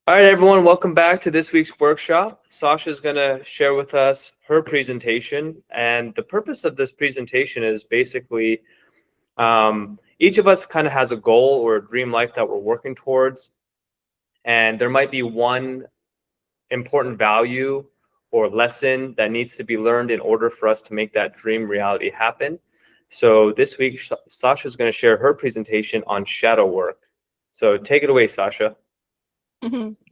All right, everyone, welcome back to this week's workshop. Sasha is going to share with us her presentation. And the purpose of this presentation is basically each of us kind of has a goal or a dream life that we're working towards. And there might be one important value or lesson that needs to be learned in order for us to make that dream reality happen. So this week, Sasha is going to share her presentation on shadow work. So take it away, Sasha.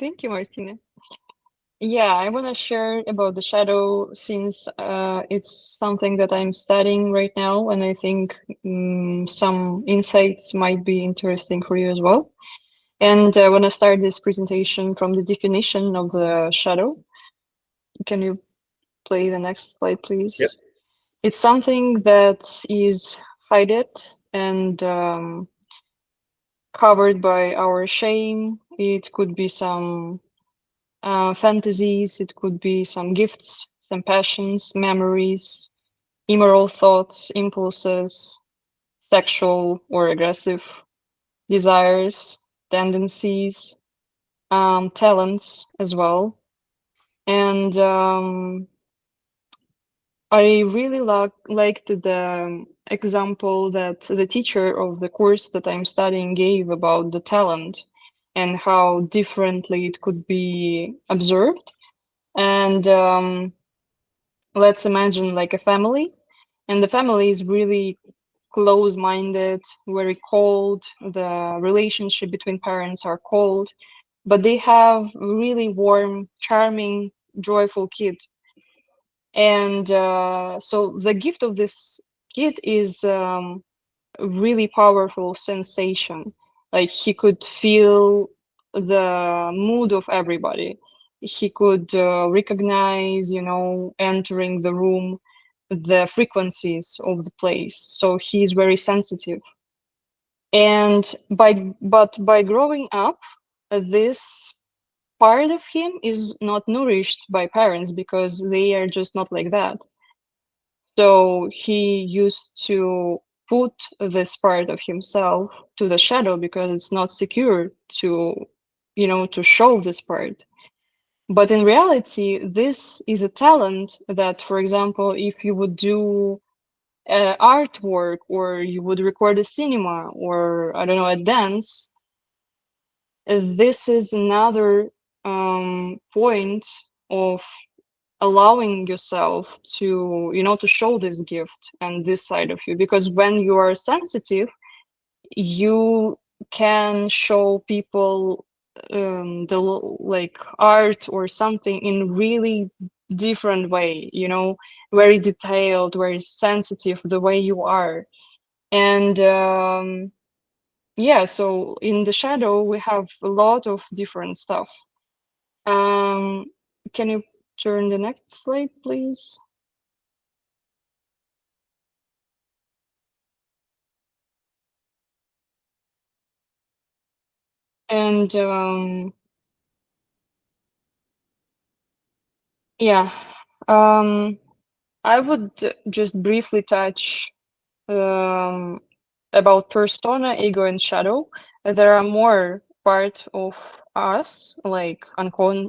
Thank you, Martina. Yeah, I want to share about the shadow since it's something that I'm studying right now, and I think some insights might be interesting for you as well. And I want to start this presentation from the definition of the shadow. Can you play the next slide, Yep. please? It's something that is hidden and covered by our shame. It could be some fantasies, it could be some gifts, some passions, memories, immoral thoughts, impulses, sexual or aggressive desires, tendencies, talents as well. And I really liked the example that the teacher of the course that I'm studying gave about the talent and how differently it could be observed. And let's imagine like a family, and the family is really close-minded, very cold. The relationship between parents are cold, but they have really warm, charming, joyful kid. And so the gift of this kid is a really powerful sensation. Like he could feel the mood of everybody. He could recognize, entering the room, the frequencies of the place. So he's very sensitive. And by growing up, this part of him is not nourished by parents because they are just not like that. So he used to put this part of himself to the shadow because it's not secure to, to show this part. But in reality, this is a talent that, for example, if you would do artwork or you would record a cinema or, I don't know, a dance, this is another point of allowing yourself to to show this gift and this side of you, because when you are sensitive you can show people the like art or something in really different way, very detailed, very sensitive, the way you are. And yeah, so in the shadow we have a lot of different stuff. um can you turn the next slide, please? And yeah, um, I would just briefly touch um, about persona, ego, and shadow. There are more part of us, like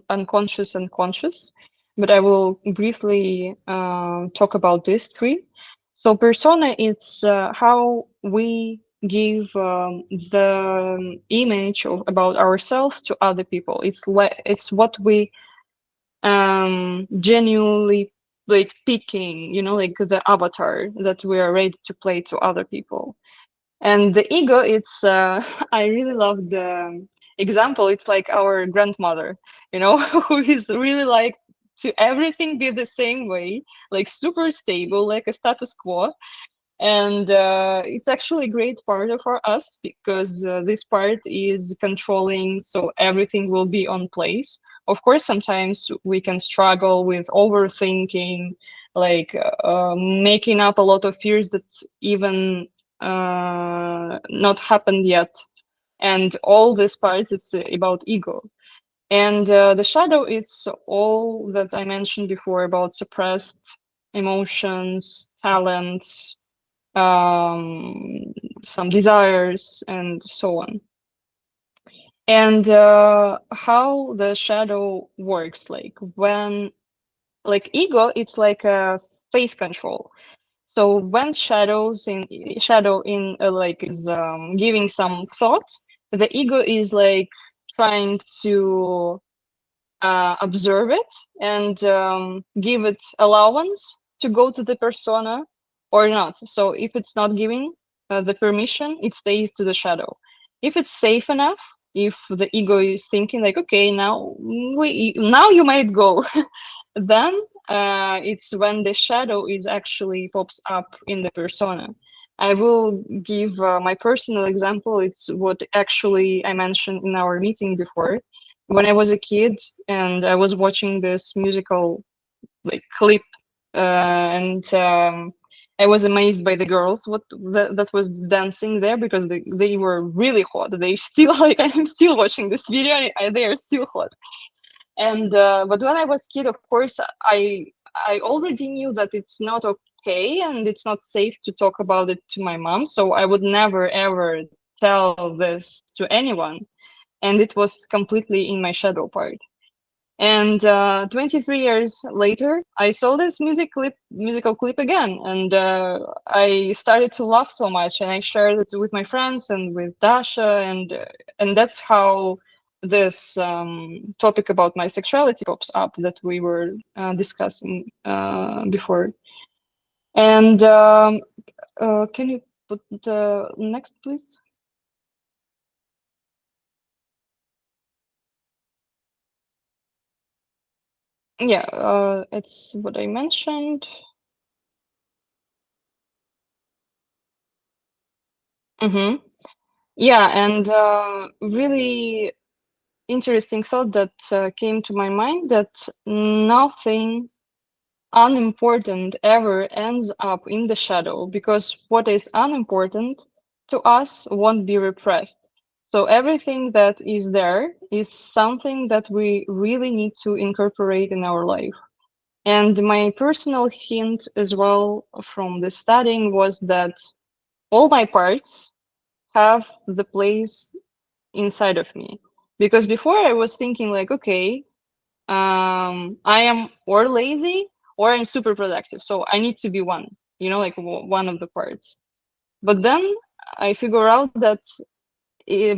unconscious and conscious, but I will briefly talk about these three. So persona, it's how we give the image of about ourselves to other people. It's what we genuinely like picking, like the avatar that we are ready to play to other people. And the ego, it's I really love the example. It's like our grandmother, who is really like to everything be the same way, like super stable, like a status quo. And it's actually a great part of our us because this part is controlling, so everything will be on place. Of course sometimes we can struggle with overthinking, like making up a lot of fears that even not happened yet. And all this part, it's about ego. And the shadow is all that I mentioned before about suppressed emotions, talents, um, some desires, and so on. And how the shadow works, like when, like ego, it's like a face control. So when shadow in like is giving some thought, the ego is like trying to observe it and give it allowance to go to the persona or not. So if it's not giving the permission, it stays to the shadow. If it's safe enough, if the ego is thinking like, okay, now you might go, then it's when the shadow is actually pops up in the persona. I will give my personal example. It's what actually I mentioned in our meeting before. When I was a kid and I was watching this musical like clip, and I was amazed by the girls that was dancing there because they were really hot. They still like I'm still watching this video. They are still hot. And but when I was kid, of course, I already knew that it's not okay and it's not safe to talk about it to my mom. So I would never ever tell this to anyone, and it was completely in my shadow part. And 23 years later, I saw this musical clip again, and I started to laugh so much, and I shared it with my friends and with Dasha, and that's how this topic about my sexuality pops up that we were discussing before. And can you put the next, please? Yeah, it's what I mentioned. Mm-hmm. Yeah, and really interesting thought that came to my mind that nothing unimportant ever ends up in the shadow because what is unimportant to us won't be repressed. So everything that is there is something that we really need to incorporate in our life. And my personal hint as well from the studying was that all my parts have the place inside of me. Because before I was thinking like, okay, I am or lazy or I'm super productive. So I need to be one, like one of the parts. But then I figure out that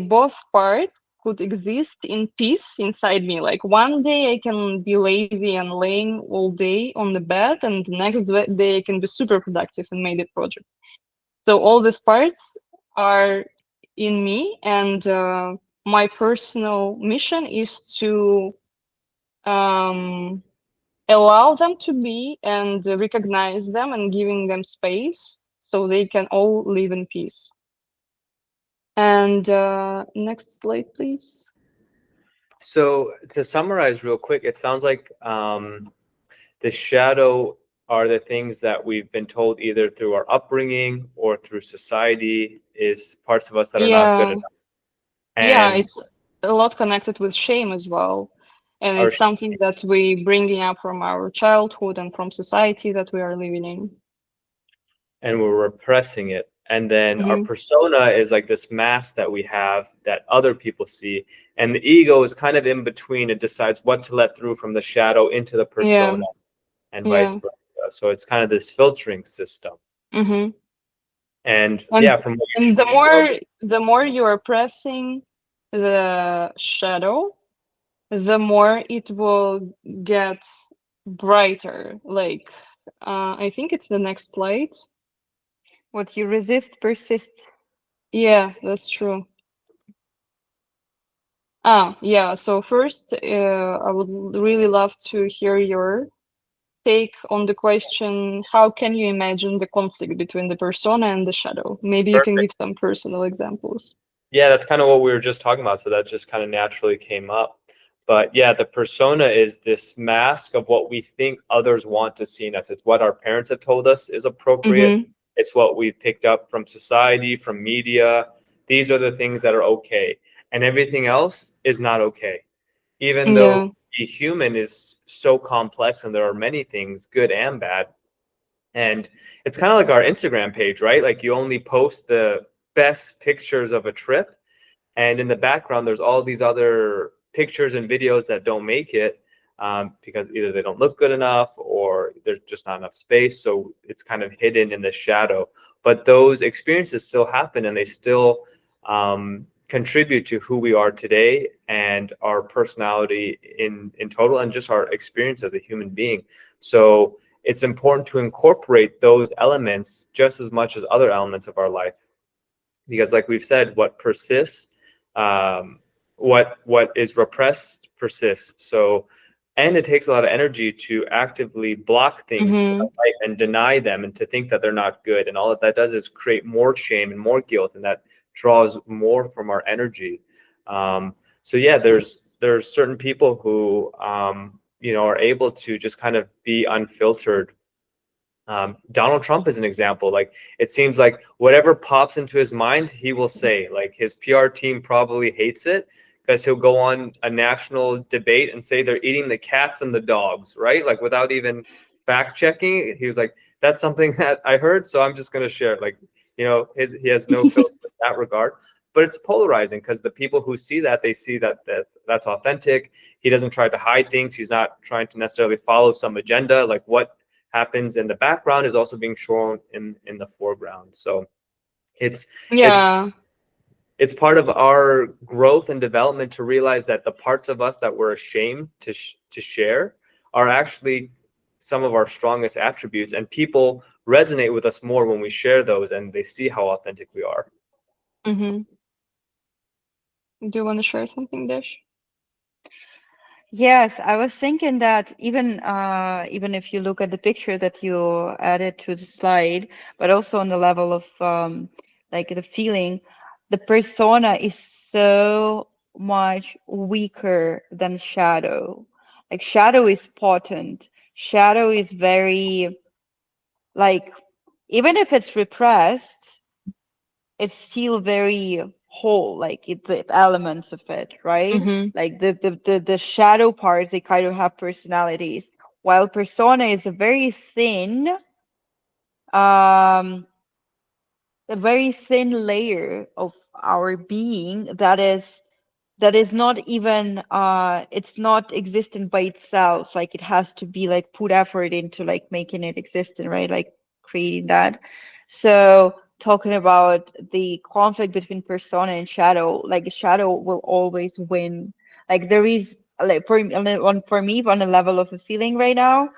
both parts could exist in peace inside me. Like one day I can be lazy and laying all day on the bed, and the next day I can be super productive and made a project. So all these parts are in me, and my personal mission is to um, allow them to be and recognize them and giving them space so they can all live in peace. And next slide, please. So to summarize real quick, it sounds like the shadow are the things that we've been told either through our upbringing or through society is parts of us that are not good Yeah, enough. yeah, And it's a lot connected with shame as well. And our it's something that we bringing up from our childhood and from society that we are living in. and we're repressing it. And then our Hmm. persona is like this mask that we have that other people see. And the ego is kind of in between. It decides what to let through from the shadow into the Yeah, persona and vice yeah. versa. So it's kind of this filtering system. Hmm. And And yeah, from what and the you showed, more you are pressing the shadow, the more it will get brighter. Like, I think it's the next slide. What you resist persists. Yeah, that's true. Yeah. So first, I would really love to hear your take on the question, how can you imagine the conflict between the persona and the shadow? Maybe you can perfect. give some personal examples. Yeah, that's kind of what we were just talking about. So that just kind of naturally came up. But yeah, the persona is this mask of what we think others want to see in us. It's what our parents have told us is appropriate. Mm-hmm. It's what we've picked up from society, from media. These are the things that are okay. And everything else is not okay. Even though Yeah. the human is so complex and there are many things, good and bad. And it's kind of like our Instagram page, right? Like you only post the best pictures of a trip, and in the background there's all these other pictures and videos that don't make it, because either they don't look good enough or there's just not enough space, so it's kind of hidden in the shadow. But those experiences still happen, and they still contribute to who we are today and our personality in total, and just our experience as a human being. So it's important to incorporate those elements just as much as other elements of our life, because like we've said, what persists, what is repressed persists. So, and it takes a lot of energy to actively block things in our Mm-hmm. life and deny them and to think that they're not good, and all that does is create more shame and more guilt, and that draws more from our energy. So yeah, there's certain people who are able to just kind of be unfiltered. Donald Trump is an example. Like, it seems like whatever pops into his mind, he will say. Like, his PR team probably hates it because he'll go on a national debate and say they're eating the cats and the dogs, right? Like, without even fact checking. He was like, that's something that I heard, so I'm just going to share it. Like, he has no filter in that regard. But it's polarizing because the people who see that, they see that's authentic. He doesn't try to hide things. He's not trying to necessarily follow some agenda. Like, what happens in the background is also being shown in the foreground. So it's it's Yeah. it's part of our growth and development to realize that the parts of us that we're ashamed to share are actually some of our strongest attributes, and people resonate with us more when we share those and they see how authentic we are. Mm-hmm. Do you want to share something, Dash? Yes, I was thinking that even if you look at the picture that you added to the slide, but also on the level of like the feeling, the persona is so much weaker than shadow. Like shadow is potent. Shadow is very like even if it's repressed, it's still very whole, like the elements of it, right? Mm-hmm. Like the shadow parts, they kind of have personalities, while persona is um, a very thin layer of our being that is not even it's not existent by itself, like it has to be like put effort into like making it existent, right? Like creating that. So talking about the conflict between persona and shadow, like shadow will always win. Like there is like for me on a level of a feeling right now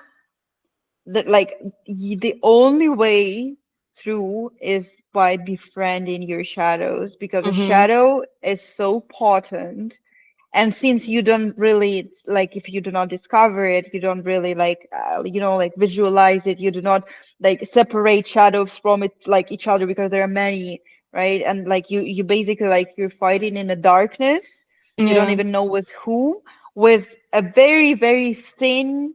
that like the only way through is by befriending your shadows, because a Mm-hmm. shadow is so potent, and since you don't really like, if you do not discover it, you don't really like like visualize it, you do not like separate shadows from it like each other, because there are many, right? And like you basically like you're fighting in the darkness, you don't Yeah. even know with who, with a very very thin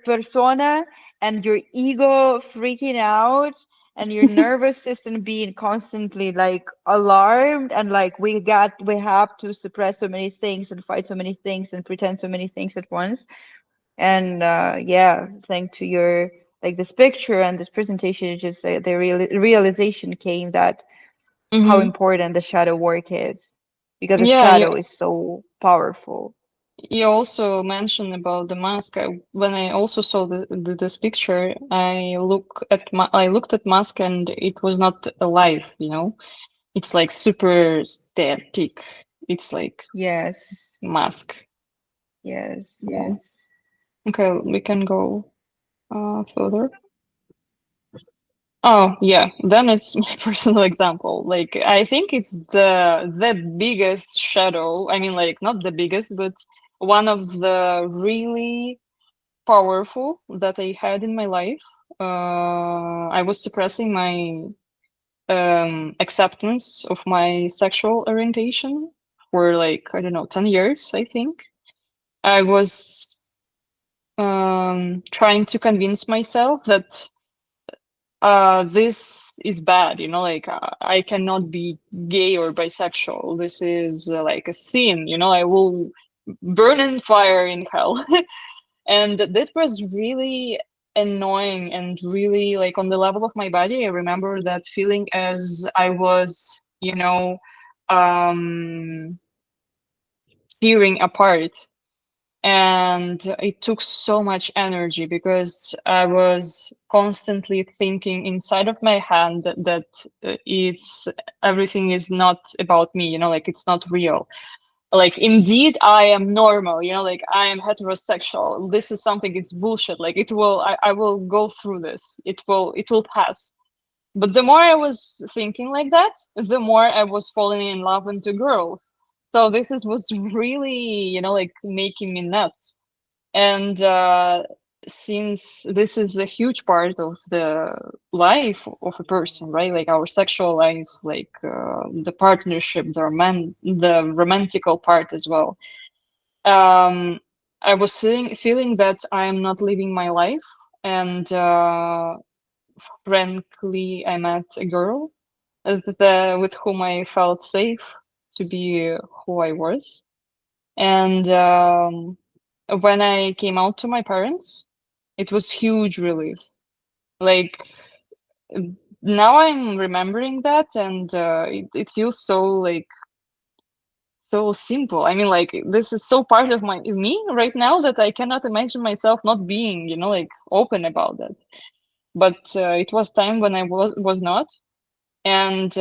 persona, and your ego freaking out, and your nervous system being constantly like alarmed, and like we have to suppress so many things and fight so many things and pretend so many things at once. And yeah, thanks to your like this picture and this presentation, it just the realization came that how Mm-hmm. important the shadow work is, because the Yeah, you shadow is so powerful. you also mentioned about the mask. When I also saw this picture, I looked at mask and it was not alive, you know? It's like super static. It's like Yes, mask. yes. Okay, we can go further. Oh, yeah. Then it's my personal example. Like, I think it's the biggest shadow. I mean, like, not the biggest, but one of the really powerful that I had in my life. I was suppressing my acceptance of my sexual orientation for like, I don't know, 10 years, I think. I was trying to convince myself that this is bad, you know, like I cannot be gay or bisexual. This is like a sin, you know, I will burn in fire in hell. And that was really annoying and really like on the level of my body. I remember that feeling as I was you know, um, tearing apart. And it took so much energy because I was constantly thinking inside of my head that it's everything is not about me, like it's not real. Like indeed I am normal, like I am heterosexual. This is something, it's bullshit. Like I will go through this. It will pass. But the more I was thinking like that, the more I was falling in love into girls. So was really, like making me nuts. And since this is a huge part of the life of a person, right? Like our sexual life, like the partnership, the romantical part as well. Um, I was feeling that I am not living my life, and frankly, I met a girl with whom I felt safe to be who I was. And when I came out to my parents, it was huge relief. Like now I'm remembering that, and it feels so like so simple. I mean, like this is so part of my me right now that I cannot imagine myself not being, like open about that. But it was time when I was not, and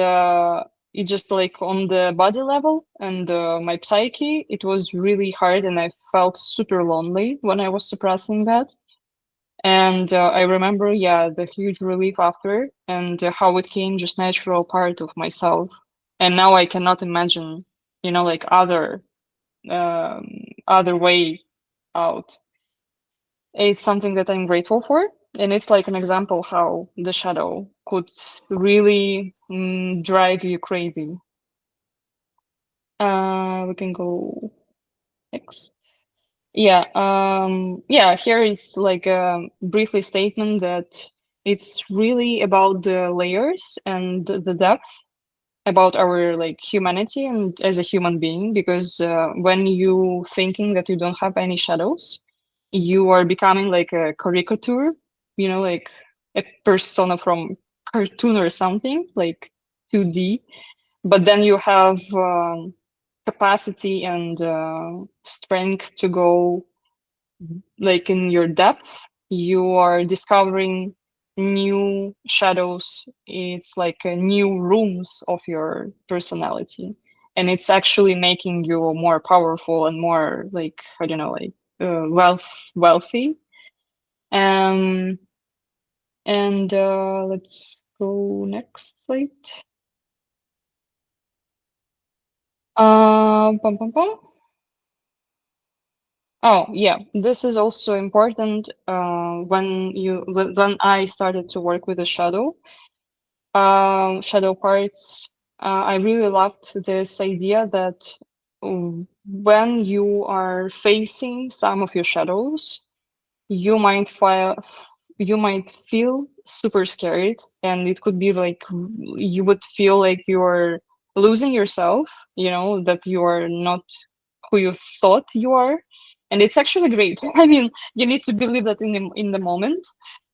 it just like on the body level and my psyche, it was really hard, and I felt super lonely when I was suppressing that. And I remember, yeah, the huge relief after, and how it came just natural part of myself. And now I cannot imagine, like um, other way out. It's something that I'm grateful for, and it's like an example how the shadow could really drive you crazy. We can go next. Yeah, yeah, here is like a briefly statement that it's really about the layers and the depth about our like humanity and as a human being, because when you thinking that you don't have any shadows, you are becoming like a caricature, like a persona from cartoon or something, like 2D. But then you have capacity and strength to go like in your depth. You are discovering new shadows. It's like new rooms of your personality, and it's actually making you more powerful and more like, I don't know, like wealthy. um and let's go next slide. Pum, pum, pum. Oh, yeah, this is also important when I started to work with the shadow parts. I really loved this idea that when you are facing some of your shadows, you might feel super scared, and it could be like you would feel like you're losing yourself, that you are not who you thought you are. And it's actually great. I mean, you need to believe that in the moment,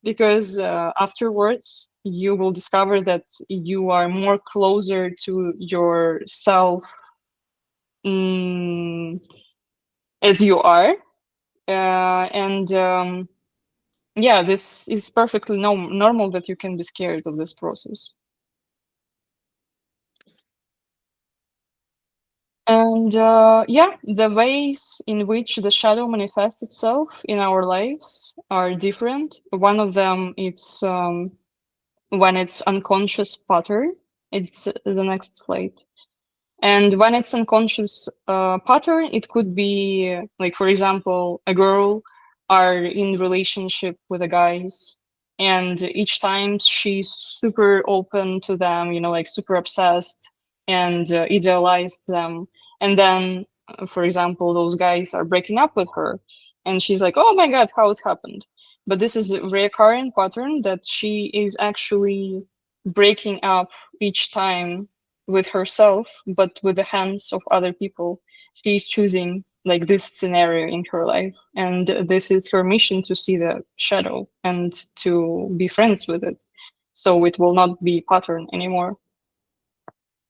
because afterwards you will discover that you are more closer to yourself, mm, as you are. And yeah, this is perfectly normal that you can be scared of this process. And yeah, the ways in which the shadow manifests itself in our lives are different. One of them, it's when it's unconscious pattern. It's the next slide. And when it's unconscious pattern, it could be like, for example, a girl are in relationship with a guys, and each time she's super open to them, like super obsessed and idealize them. And then, for example, those guys are breaking up with her, and she's like, "Oh my God, how it happened?" But this is a recurrent pattern that she is actually breaking up each time with herself, but with the hands of other people. She's choosing like this scenario in her life, and this is her mission to see the shadow and to be friends with it. So it will not be pattern anymore.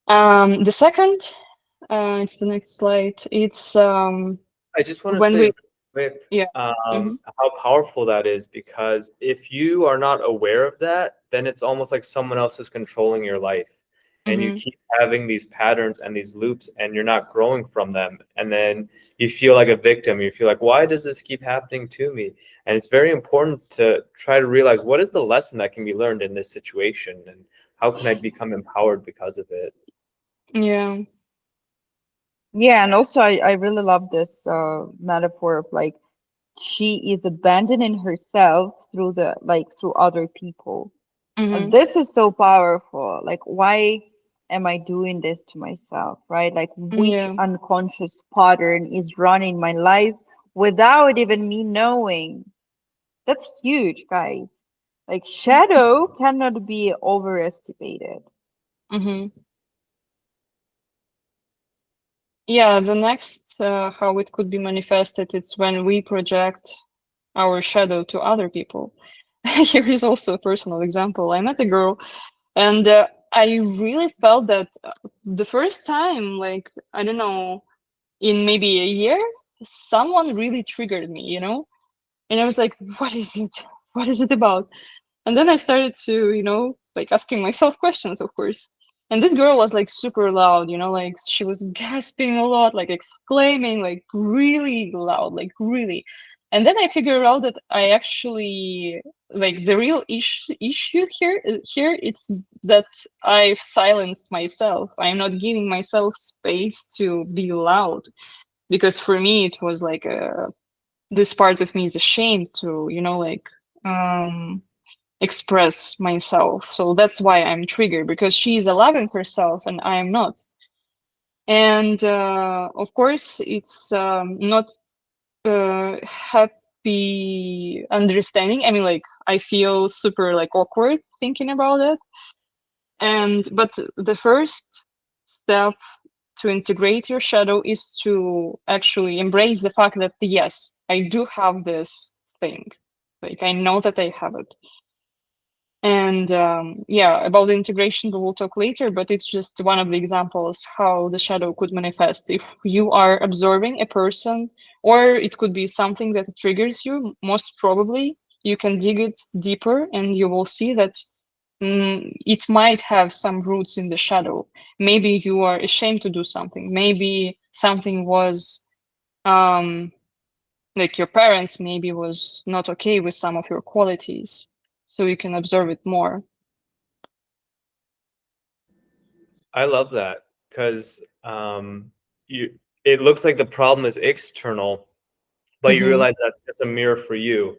The second, it's the next slide. It's I just want to when say we, real quick yeah. Hmm. how powerful that is, because if you are not aware of that, then it's almost like someone else is controlling your life, and you Hmm. keep having these patterns and these loops, and you're not growing from them. And then you feel like a victim. You feel like, why does this keep happening to me? And it's very important to try to realize what is the lesson that can be learned in this situation, and how can I become empowered because of it. Yeah. Yeah, and also I really love this metaphor of like she is abandoning herself through the like through other people. Hmm. This is so powerful. Like, why am I doing this to myself, right? Like, which Yeah. unconscious pattern is running my life without even me knowing? That's huge, guys. Like, shadow cannot be overestimated. Hmm. Yeah. The next, how it could be manifested, it's when we project our shadow to other people. Here is also a personal example. I met a girl, and I really felt that the first time, like, I don't know, in maybe a year, someone really triggered me, And I was like, what is it? What is it about? And then I started to, like asking myself questions, of course. And this girl was like super loud, like she was gasping a lot, like exclaiming, like really loud, like really. And then I figured out that I actually like the real issue here it's that I've silenced myself. I'm not giving myself space to be loud because for me it was like this part of me is ashamed to, like um express myself. So that's why I'm triggered because she's allowing herself and I am not. And of course, it's not happy understanding. I mean, like I feel super like awkward thinking about it. And but the first step to integrate your shadow is to actually embrace the fact that yes, I do have this thing. Like I know that I have it. And yeah, about the integration, we will talk later, but it's just one of the examples how the shadow could manifest. If you are observing a person, or it could be something that triggers you, most probably you can dig it deeper and you will see that it might have some roots in the shadow. Maybe you are ashamed to do something. Maybe something was um, like your parents maybe was not okay with some of your qualities. So you can observe it more. I love that because you it looks like the problem is external, but you Hmm. realize that's just a mirror for you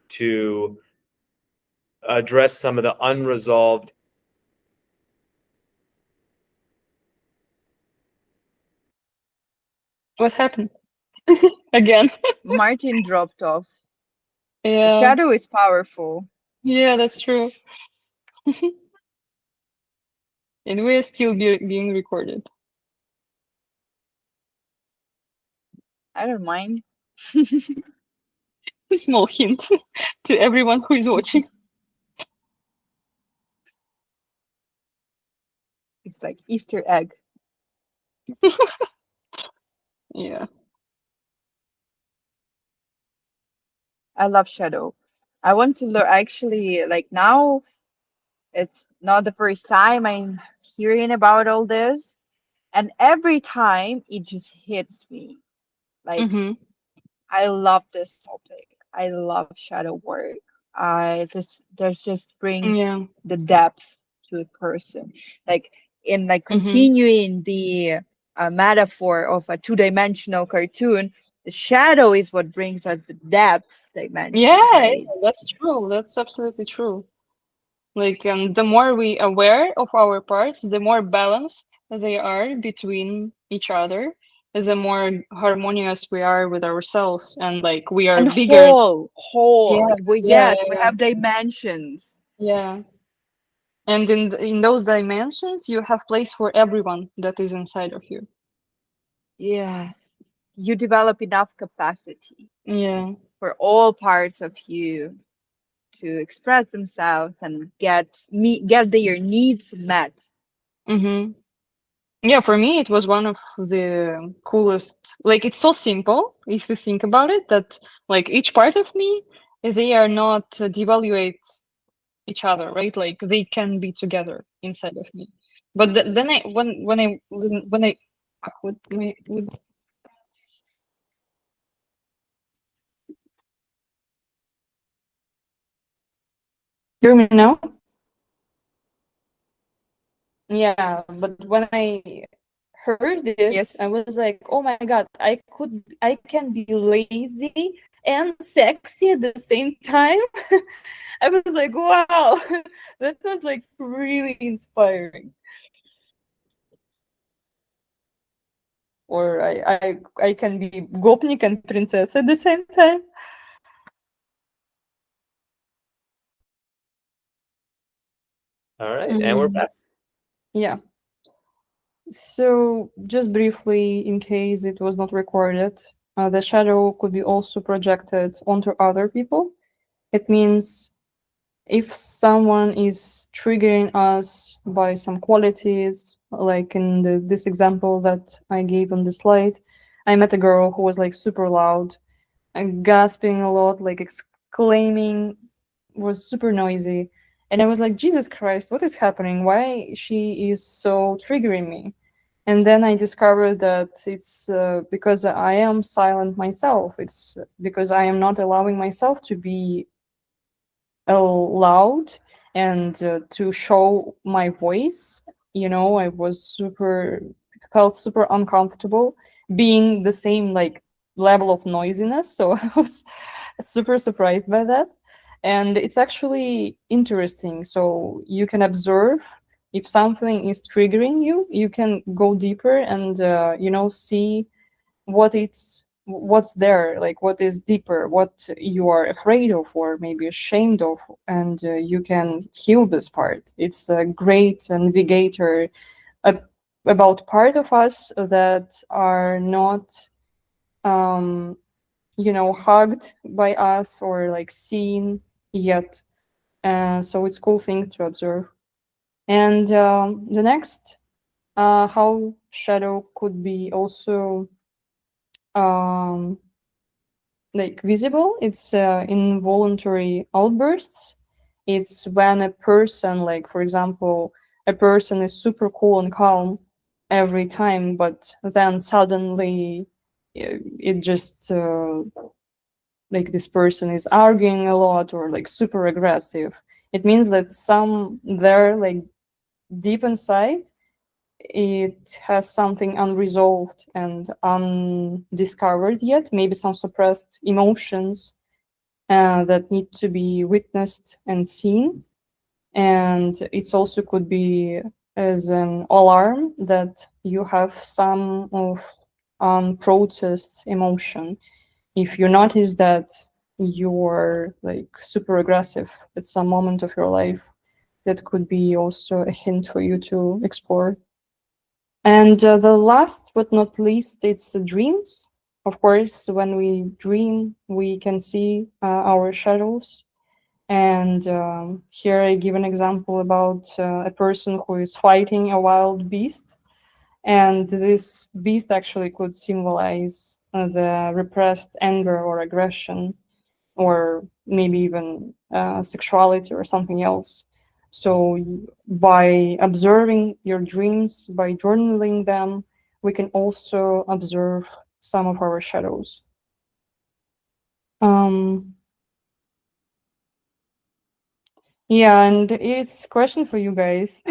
to address some of the unresolved. What happened? Again. Martin dropped off. Yeah, Shadow is powerful. yeah, that's true. And we're still being recorded. I don't mind. A small hint to everyone who is watching. It's like Easter egg. Yeah. I love shadow. I want to learn actually like now it's not the first time I'm hearing about all this. And every time it just hits me. Like Mm-hmm. I love this topic. I love shadow work. I this just brings Yeah. the depth to a person. Like in like Mm-hmm. continuing the metaphor of a two-dimensional cartoon, the shadow is what brings us the depth dimension, Yeah, right? that's true. That's absolutely true. Like, the more we aware of our parts, the more balanced they are between each other, the more harmonious we are with ourselves, and like we are And bigger. whole. Yeah, We, yeah, yes, we yeah, have dimensions. yeah. And in those dimensions, you have place for everyone that is inside of you. Yeah, you develop enough capacity Yeah. for all parts of you to express themselves and get their needs met. Mm-hmm. Yeah, for me, it was one of the coolest. Like, it's so simple if you think about it, that like each part of me, they are not devaluate each other, right? Like they can be together inside of me. But then I when I would hear me now? Yeah, but when I heard it, I Yes. was like, oh my God, I can be lazy and sexy at the same time. I was like, wow, that was like really inspiring. Or I can be gopnik and princess at the same time. All right, and we're Mm, back. yeah. So just briefly, in case it was not recorded, the shadow could be also projected onto other people. It means if someone is triggering us by some qualities, like in this example that I gave on the slide, I met a girl who was like super loud and gasping a lot, like exclaiming, was super noisy. And I was like, Jesus Christ, what is happening? Why she is so triggering me? And then I discovered that it's because I am silent myself. It's because I am not allowing myself to be loud and to show my voice. You know, I was super felt super uncomfortable being the same like level of noisiness. So I was super surprised by that. And it's actually interesting. So you can observe if something is triggering you, you can go deeper and see what's there, like what is deeper, what you are afraid of or maybe ashamed of, and you can heal this part. It's a great navigator ab- about part of us that are not um, hugged by us or like seen yet. So it's cool thing to observe. And the next, how shadow could be also um, like visible, it's involuntary outbursts. It's when a person, like for example, a person is super cool and calm every time, but then suddenly it just like this person is arguing a lot or like super aggressive. It means that some there, like deep inside, it has something unresolved and undiscovered yet, maybe some suppressed emotions that need to be witnessed and seen. And it's also could be as an alarm that you have some of unprocessed emotion. If you notice that you're like super aggressive at some moment of your life, that could be also a hint for you to explore. And the last but not least, it's dreams. Of course, when we dream, we can see our shadows. And here I give an example about a person who is fighting a wild beast. And this beast actually could symbolize the repressed anger or aggression, or maybe even sexuality or something else. So, by observing your dreams, by journaling them, we can also observe some of our shadows. Um, yeah, and it's a question for you guys.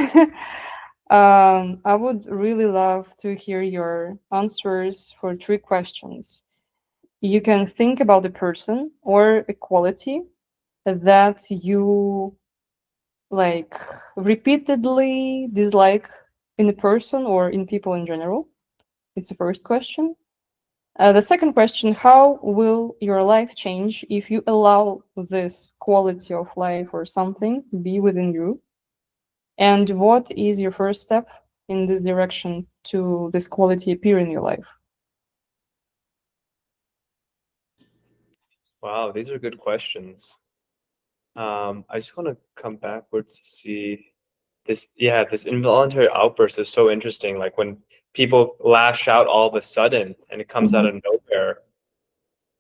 I would really love to hear your answers for three questions. You can think about a person or a quality that you like repeatedly dislike in a person or in people in general. It's the first question. The second question, how will your life change if you allow this quality of life or something be within you? And what is your first step in this direction to this quality appear in your life? Wow, these are good questions. I just want to come backwards to see. this involuntary outburst is so interesting. Like when people lash out all of a sudden and it comes out Mhm. of nowhere,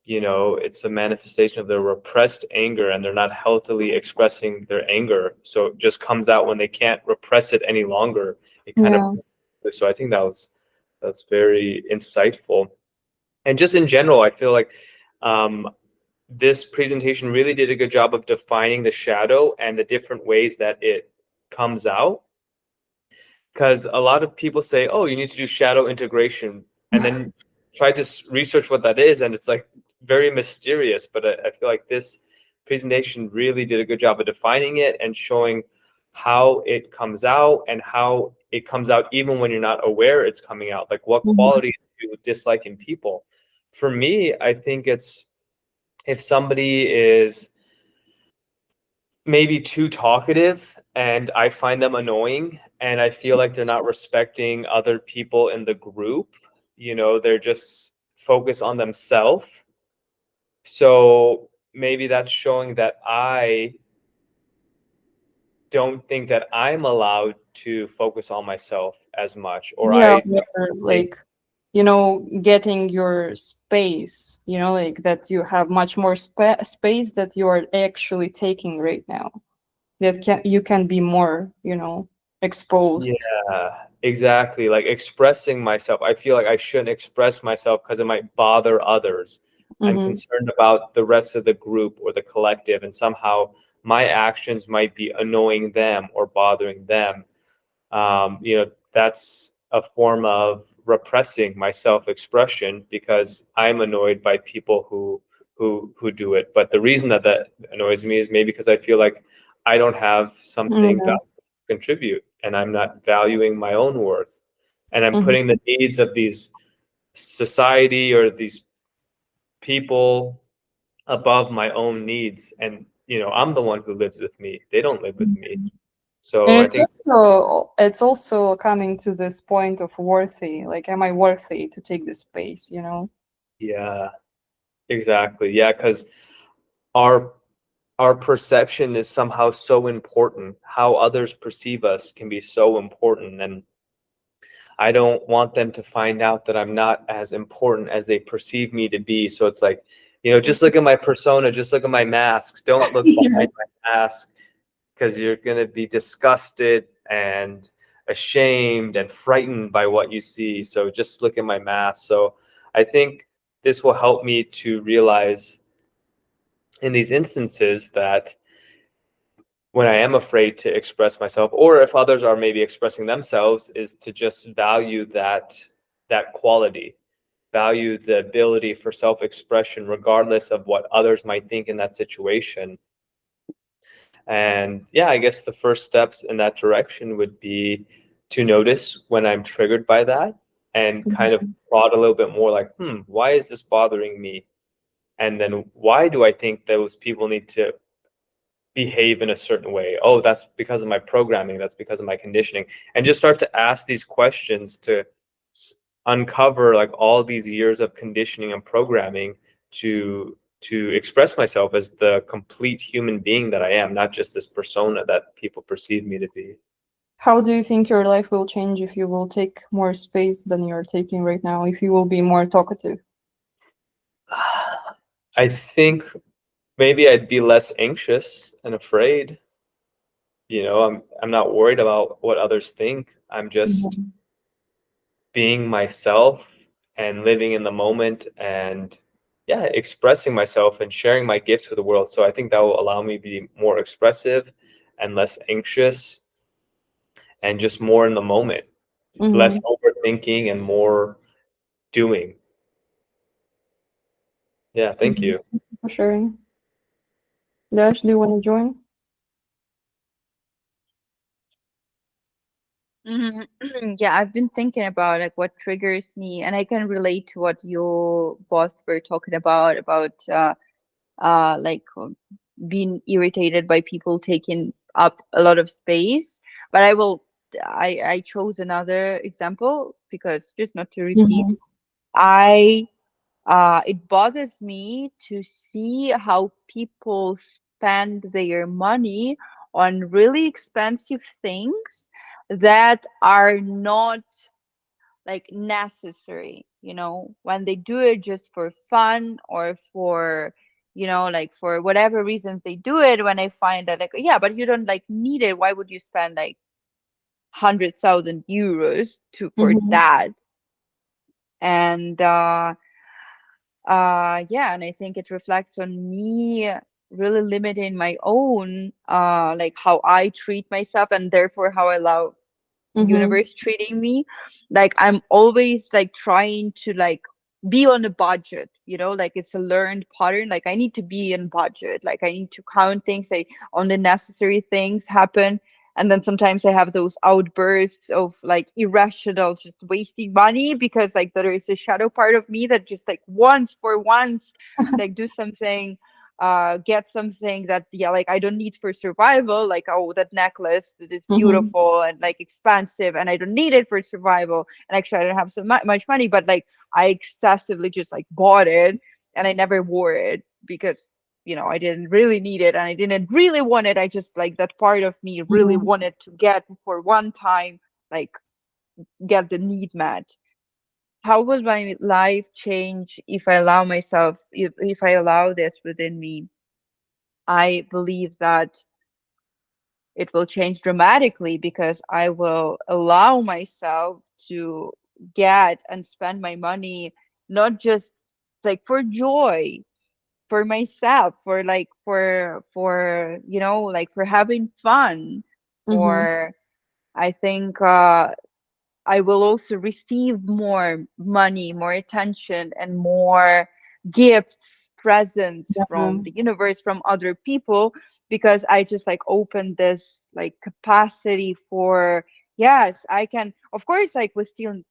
it's a manifestation of their repressed anger and they're not healthily expressing their anger. So it just comes out when they can't repress it any longer. It kind of, Yeah. so I think that's very insightful. And just in general, I feel like um, this presentation really did a good job of defining the shadow and the different ways that it comes out. Because a lot of people say, oh, you need to do shadow integration, and then try to research what that is, and it's like very mysterious. But I feel like this presentation really did a good job of defining it and showing how it comes out and how it comes out even when you're not aware it's coming out. Like what Mhm. qualities do you dislike in people? For me, I think it's if somebody is maybe too talkative and I find them annoying and I feel like they're not respecting other people in the group. They're just focused on themselves. So maybe that's showing that I don't think that I'm allowed to focus on myself as much, or Yeah, I don't or think, like, getting your space, like that you have much more space that you are actually taking right now. That you can be more, exposed. yeah, exactly. Like expressing myself. I feel like I shouldn't express myself because it might bother others. I'm Mm-hmm. concerned about the rest of the group or the collective, and somehow my actions might be annoying them or bothering them. That's a form of repressing my self-expression because I'm annoyed by people who do it. But the reason that annoys me is maybe because I feel like I don't have something Yeah. valuable to contribute, and I'm not valuing my own worth, and I'm Mhm. putting the needs of these society or these people above my own needs. And I'm the one who lives with me. They don't live with me. So And I it's think, also coming to this point of worthy. Like, am I worthy to take this space? yeah, exactly. Yeah, because our our perception is somehow so important. How others perceive us can be so important, and I don't want them to find out that I'm not as important as they perceive me to be. So it's like, just look at my persona, just look at my mask. Don't look Yeah. behind my mask because you're going to be disgusted and ashamed and frightened by what you see. So just look at my mask. So I think this will help me to realize in these instances that when I am afraid to express myself, or if others are maybe expressing themselves, is to just value that quality, value the ability for self-expression, regardless of what others might think in that situation. And yeah, I guess the first steps in that direction would be to notice when I'm triggered by that and kind of prod a little bit more like, why is this bothering me? And then why do I think those people need to behave in a certain way? Oh, that's because of my programming, that's because of my conditioning. And just start to ask these questions to uncover like all these years of conditioning and programming to express myself as the complete human being that I am, not just this persona that people perceive me to be. How do you think your life will change if you will take more space than you're taking right now? If you will be more talkative? I think maybe I'd be less anxious and afraid. I'm not worried about what others think. I'm just Mhm. being myself and living in the moment and yeah, expressing myself and sharing my gifts with the world. So I think that will allow me to be more expressive and less anxious and just more in the moment, less Mhm. overthinking and more doing. Yeah, thank Mhm. you. Thank you for sharing. Dash, do you want to join? Mhm. Yeah, I've been thinking about like what triggers me, and I can relate to what you both were talking about like being irritated by people taking up a lot of space. But I chose another example because just not to repeat. Mhm. I it bothers me to see how people spend their money on really expensive things that are not like necessary, when they do it just for fun or for, like for whatever reasons they do it, when I find that like, yeah, but you don't like need it. Why would you spend like 100,000 euros to for Mhm. that? And yeah, and I think it reflects on me really limiting my own like how I treat myself, and therefore how I allow Mhm. universe treating me. Like I'm always like trying to like be on a budget, like it's a learned pattern. Like I need to be in budget, like I need to count things, like only necessary things happen. And then sometimes I have those outbursts of like irrational just wasting money, because like there is a shadow part of me that just like once like do something, get something that, yeah, like I don't need for survival, like, oh, that necklace that is Mhm. beautiful and like expensive and I don't need it for survival, and actually I don't have so much money, but like I excessively just like bought it and I never wore it because I didn't really need it and I didn't really want it. I just like that part of me really Mhm. wanted to get for one time, like get the need met. How will my life change if I allow myself, if I allow this within me? I believe that it will change dramatically because I will allow myself to get and spend my money not just like for joy, for myself, for like for like for having fun, Mhm. for I think I will also receive more money, more attention, and more gifts, presents Yeah. from the universe, from other people, because I just like open this like capacity for, yes, I can, of course, like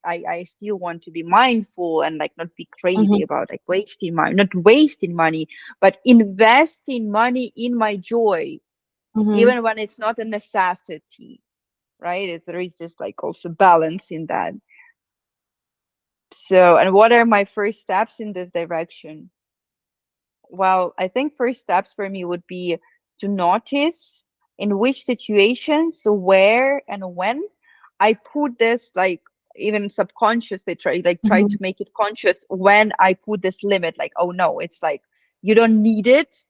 I still want to be mindful and like not be crazy Mhm. about like wasting money, not wasting money, but investing money in my joy, Mhm. even when it's not a necessity, right? There is this like also balance in that. So, and what are my first steps in this direction? Well, I think first steps for me would be to notice in which situations, where and when I put this like even subconsciously try to Mhm. make it conscious when I put this limit, like, oh no, it's like you don't need it,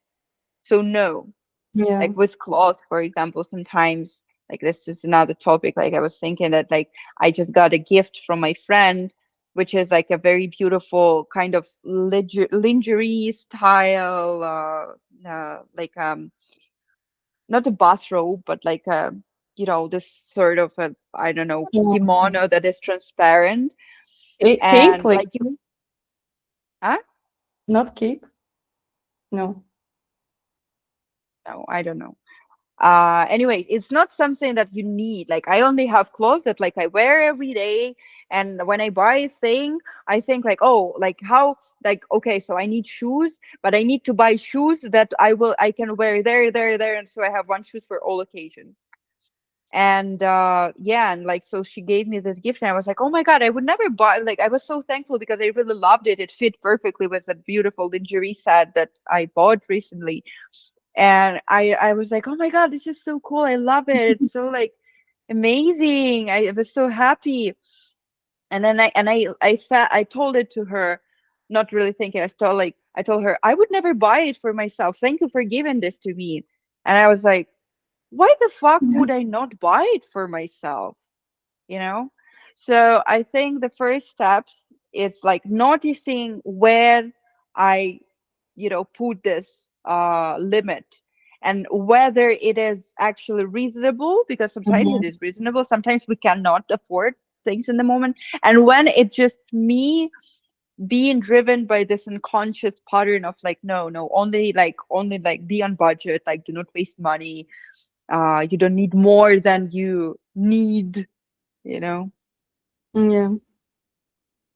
so no. Yeah. Like with clothes, for example, sometimes like this is another topic. Like I was thinking that like I just got a gift from my friend, which is like a very beautiful kind of lingerie style, like not a bathrobe, but like a this sort of a, I don't know, Yeah. kimono that is transparent Cape, and like like you, huh? not cape. No. No, I don't know. Anyway, it's not something that you need. Like I only have clothes that like I wear every day, and when I buy a thing I think like, oh, like how, like okay, so I need shoes, but I need to buy shoes that I can wear there, and so I have one shoes for all occasions. And yeah, and like so she gave me this gift and I was like, oh my god, I would never buy, like I was so thankful because I really loved it. It fit perfectly with that beautiful lingerie set that I bought recently. And I was like, oh my god, this is so cool, I love it, it's so like amazing, I was so happy. And then I told it to her, not really thinking. I told her I would never buy it for myself, thank you for giving this to me. And I was like, why the fuck would I not buy it for myself, you know? So I think the first steps is like noticing where I, put this limit, and whether it is actually reasonable, because sometimes it Mhm. is reasonable, sometimes we cannot afford things in the moment, and when it's just me being driven by this unconscious pattern of like, no, no, only like be on budget, like do not waste money, you don't need more than you need, you know. Yeah.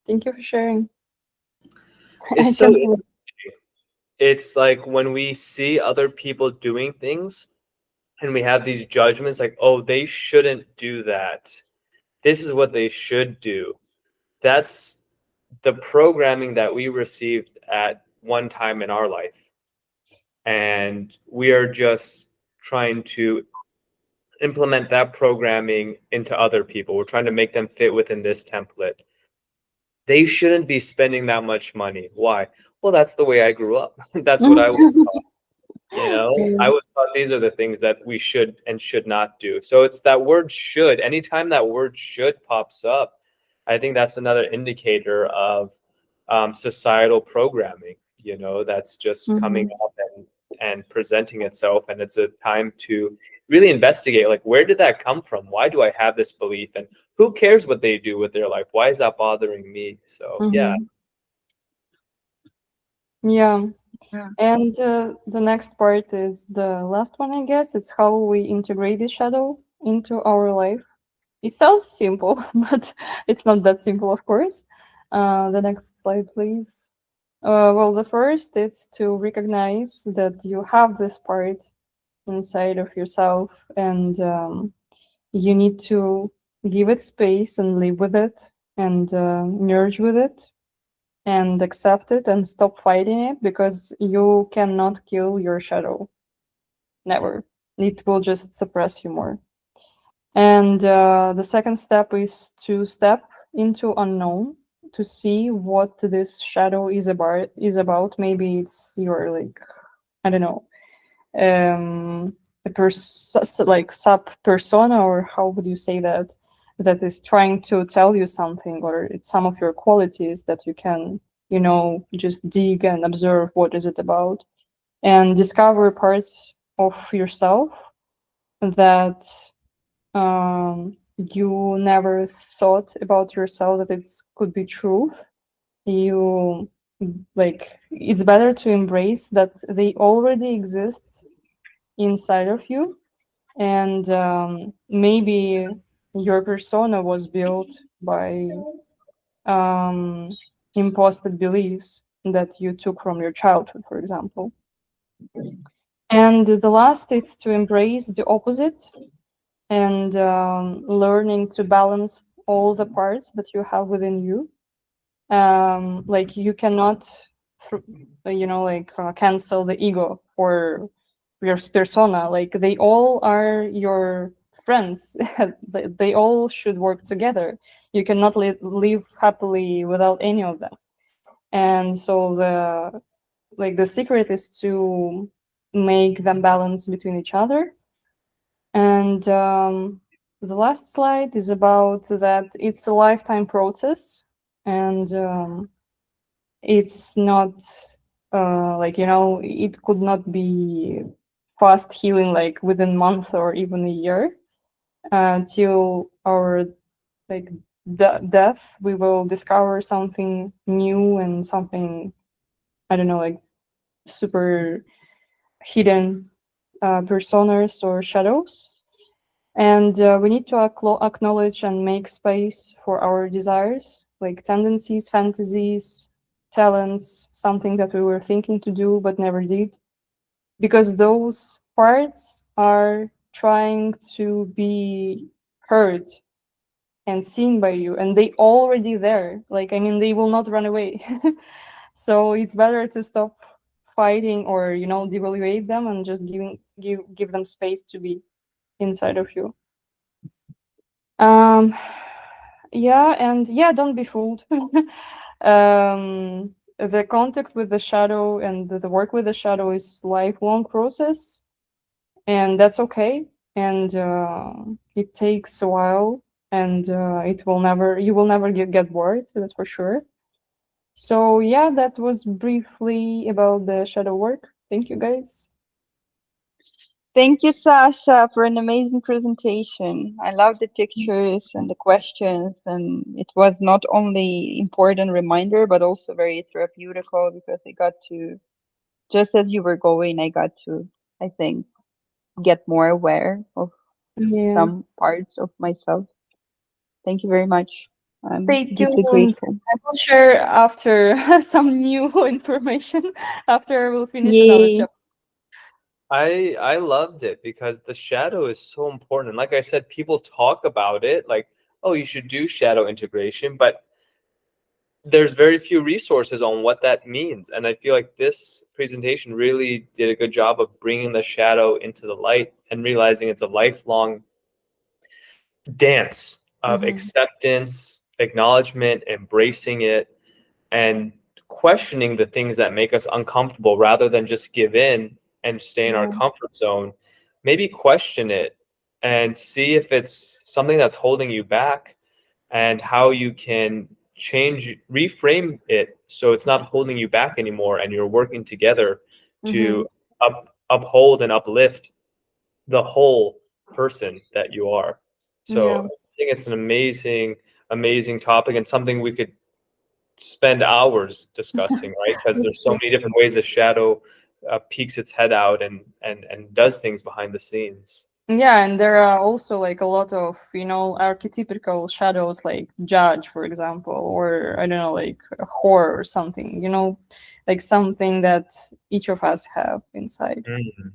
Thank you for sharing. I It's so can't believe. interesting. It's like when we see other people doing things and we have these judgments like, oh, they shouldn't do that. This is what they should do. That's the programming that we received at one time in our life. And we are just trying to implement that programming into other people. We're trying to make them fit within this template. They shouldn't be spending that much money. Why? Well, that's the way I grew up. That's what I was taught. You know, I Yeah. was taught these are the things that we should and should not do. So it's that word should. Anytime that word should pops up, I think that's another indicator of societal programming, you know, that's just coming Mhm. up and presenting itself. And it's a time to really investigate, like, where did that come from? Why do I have this belief? And who cares what they do with their life? Why is that bothering me? So, yeah. Mhm. Yeah. Yeah. And the next part is the last one, I guess. It's how we integrate the shadow into our life. It sounds simple, but it's not that simple, of course. The next slide, please. Well, the first is to recognize that you have this part inside of yourself, and you need to give it space and live with it and merge with it and accept it and stop fighting it, because you cannot kill your shadow. Never. It will just suppress you more. And the second step is to step into unknown, to see what this shadow is about. Maybe it's your, like, I don't know, like sub persona, or how would you say that, that is trying to tell you something, or it's some of your qualities that you can, just dig and observe what is it about, and discover parts of yourself that you never thought about yourself that it could be truth. You, like, it's better to embrace that they already exist inside of you, and maybe your persona was built by um, imposted beliefs that you took from your childhood, for example. And the last is to embrace the opposite, and learning to balance all the parts that you have within you. Like, you cannot cancel the ego or your persona. Like, they all are your friends. They all should work together. You cannot live happily without any of them. And so the secret is to make them balance between each other. And the last slide is about that it's a lifetime process, and it's not it could not be fast healing, like within month or even a year. Till our, like, death, we will discover something new and something, I don't know, like super hidden personas or shadows. And we need to acknowledge and make space for our desires, like tendencies, fantasies, talents, something that we were thinking to do but never did. Because those parts are trying to be heard and seen by you, and they already there. Like, I mean, they will not run away. So it's better to stop fighting, or devaluate them, and just give them space to be inside of you. Um, yeah, and yeah, don't be fooled. The contact with the shadow and the work with the shadow is lifelong process, and that's okay. And it takes a while, and you will never get bored. So that's for sure. So yeah, that was briefly about the shadow work. Thank you, guys. Thank you, Sasha, for an amazing presentation. I love the pictures and the questions, and it was not only important reminder, but also very therapeutical because I got to, just as you were going, I got to, I think, get more aware of Yeah. some parts of myself. Thank you very much. I'm Stay deeply tuned. grateful. I will share after some new information after we'll finish another Yay. chapter. I loved it because the shadow is so important. And like I said, people talk about it like, oh, you should do shadow integration, but there's very few resources on what that means. And I feel like this presentation really did a good job of bringing the shadow into the light and realizing it's a lifelong dance of Mm-hmm. acceptance, acknowledgement, embracing it, and questioning the things that make us uncomfortable rather than just give in and stay in our Yeah. comfort zone. Maybe question it and see if it's something that's holding you back and how you can reframe it so it's not holding you back anymore and you're working together Mm-hmm. to uphold and uplift the whole person that you are. So Yeah. I think it's an amazing topic and something we could spend hours discussing, right? Because That's there's so true. many different ways the shadow peeks its head out and does things behind the scenes. Yeah, and there are also like a lot of, archetypical shadows like judge, for example, or I don't know, like a whore or something, like something that each of us have inside. Mm.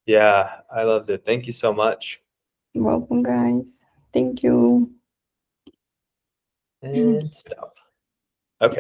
Yeah, I loved it. Thank you so much. Welcome, guys. Thank you. And stop. Okay.